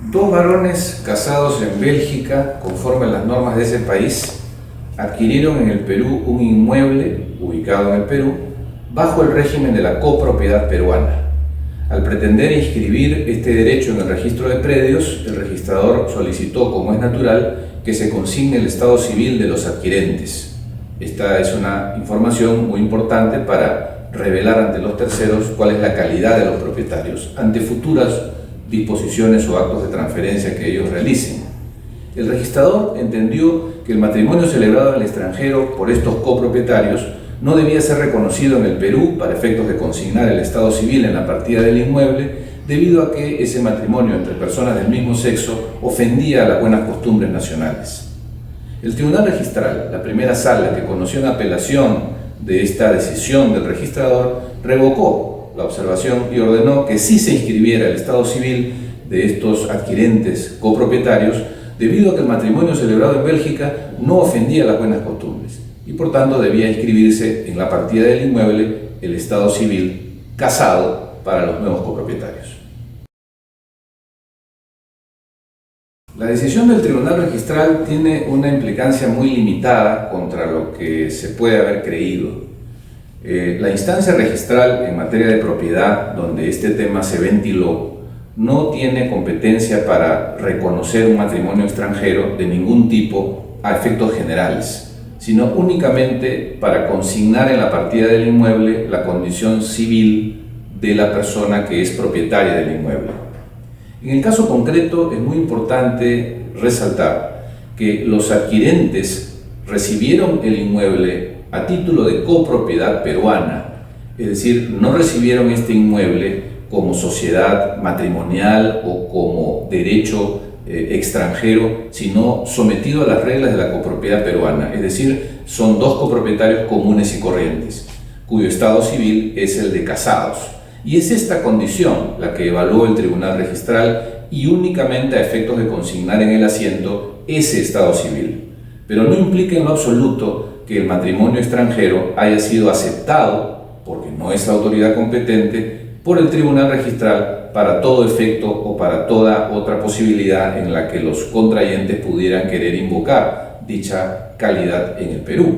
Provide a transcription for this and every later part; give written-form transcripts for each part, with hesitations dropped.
Dos varones casados en Bélgica, conforme a las normas de ese país, adquirieron en el Perú un inmueble ubicado en el Perú bajo el régimen de la copropiedad peruana. Al pretender inscribir este derecho en el registro de predios, el registrador solicitó, como es natural, que se consigne el estado civil de los adquirentes. Esta es una información muy importante para revelar ante los terceros cuál es la calidad de los propietarios ante futuras disposiciones o actos de transferencia que ellos realicen. El registrador entendió que el matrimonio celebrado en el extranjero por estos copropietarios no debía ser reconocido en el Perú para efectos de consignar el estado civil en la partida del inmueble, debido a que ese matrimonio entre personas del mismo sexo ofendía a las buenas costumbres nacionales. El Tribunal Registral, la primera sala que conoció en apelación de esta decisión del registrador, revocó la observación y ordenó que sí se inscribiera el estado civil de estos adquirentes copropietarios, debido a que el matrimonio celebrado en Bélgica no ofendía las buenas costumbres y por tanto debía inscribirse en la partida del inmueble el estado civil casado para los nuevos copropietarios. La decisión del Tribunal Registral tiene una implicancia muy limitada contra lo que se puede haber creído. La instancia registral en materia de propiedad, donde este tema se ventiló, no tiene competencia para reconocer un matrimonio extranjero de ningún tipo a efectos generales, sino únicamente para consignar en la partida del inmueble la condición civil de la persona que es propietaria del inmueble. En el caso concreto es muy importante resaltar que los adquirentes recibieron el inmueble a título de copropiedad peruana, es decir, no recibieron este inmueble como sociedad matrimonial o como derecho extranjero, sino sometido a las reglas de la copropiedad peruana, es decir, son dos copropietarios comunes y corrientes, cuyo estado civil es el de casados. Y es esta condición la que evaluó el Tribunal Registral y únicamente a efectos de consignar en el asiento ese estado civil. Pero no implica en lo absoluto que el matrimonio extranjero haya sido aceptado, porque no es la autoridad competente, por el Tribunal Registral para todo efecto o para toda otra posibilidad en la que los contrayentes pudieran querer invocar dicha calidad en el Perú.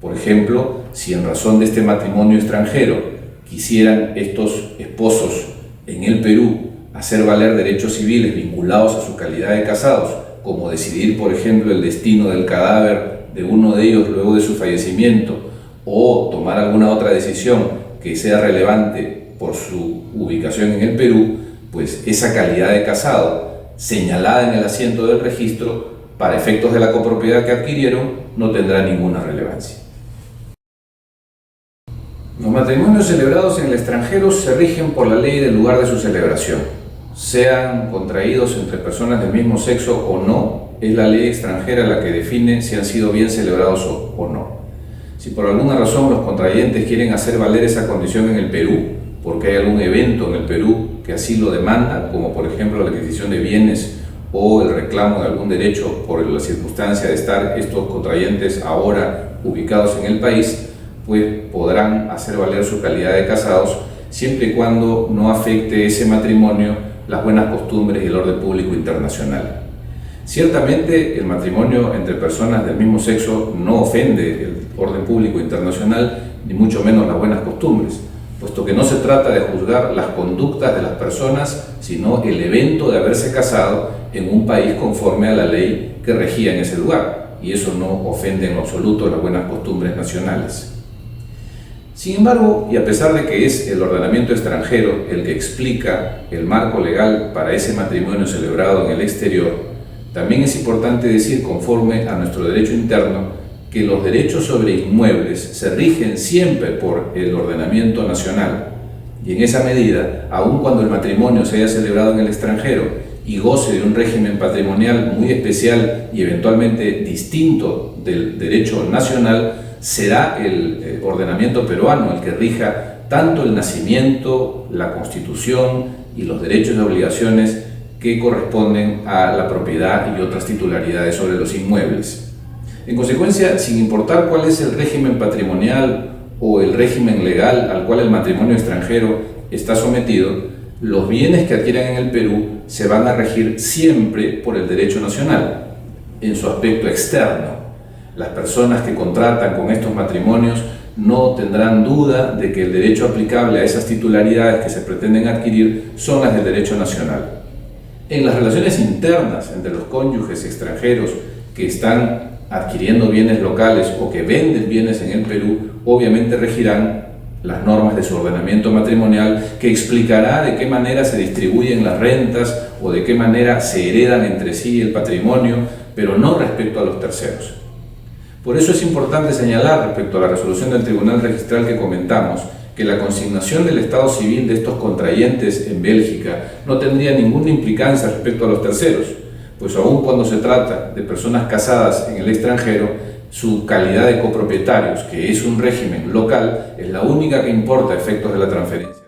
Por ejemplo, si en razón de este matrimonio extranjero quisieran estos esposos en el Perú hacer valer derechos civiles vinculados a su calidad de casados, como decidir, por ejemplo, el destino del cadáver de uno de ellos luego de su fallecimiento, o tomar alguna otra decisión que sea relevante por su ubicación en el Perú, pues esa calidad de casado señalada en el asiento del registro para efectos de la copropiedad que adquirieron no tendrá ninguna relevancia. Los matrimonios celebrados en el extranjero se rigen por la ley del lugar de su celebración. Sean contraídos entre personas del mismo sexo o no, es la ley extranjera la que define si han sido bien celebrados o no. Si por alguna razón los contrayentes quieren hacer valer esa condición en el Perú, porque hay algún evento en el Perú que así lo demanda, como por ejemplo la adquisición de bienes o el reclamo de algún derecho por la circunstancia de estar estos contrayentes ahora ubicados en el país, pues podrán hacer valer su calidad de casados siempre y cuando no afecte ese matrimonio las buenas costumbres y el orden público internacional. Ciertamente el matrimonio entre personas del mismo sexo no ofende el orden público internacional, ni mucho menos las buenas costumbres, puesto que no se trata de juzgar las conductas de las personas, sino el evento de haberse casado en un país conforme a la ley que regía en ese lugar, y eso no ofende en lo absoluto las buenas costumbres nacionales. Sin embargo, y a pesar de que es el ordenamiento extranjero el que explica el marco legal para ese matrimonio celebrado en el exterior, también es importante decir, conforme a nuestro derecho interno, que los derechos sobre inmuebles se rigen siempre por el ordenamiento nacional, y en esa medida, aun cuando el matrimonio se haya celebrado en el extranjero y goce de un régimen patrimonial muy especial y eventualmente distinto del derecho nacional, será el ordenamiento peruano el que rija tanto el nacimiento, la constitución y los derechos y obligaciones que corresponden a la propiedad y otras titularidades sobre los inmuebles. En consecuencia, sin importar cuál es el régimen patrimonial o el régimen legal al cual el matrimonio extranjero está sometido, los bienes que adquieran en el Perú se van a regir siempre por el derecho nacional, en su aspecto externo. Las personas que contratan con estos matrimonios no tendrán duda de que el derecho aplicable a esas titularidades que se pretenden adquirir son las del derecho nacional. En las relaciones internas entre los cónyuges extranjeros que están adquiriendo bienes locales o que venden bienes en el Perú, obviamente regirán las normas de su ordenamiento matrimonial, que explicará de qué manera se distribuyen las rentas o de qué manera se heredan entre sí el patrimonio, pero no respecto a los terceros. Por eso es importante señalar, respecto a la resolución del Tribunal Registral que comentamos, que la consignación del estado civil de estos contrayentes en Bélgica no tendría ninguna implicancia respecto a los terceros, pues aun cuando se trata de personas casadas en el extranjero, su calidad de copropietarios, que es un régimen local, es la única que importa a efectos de la transferencia.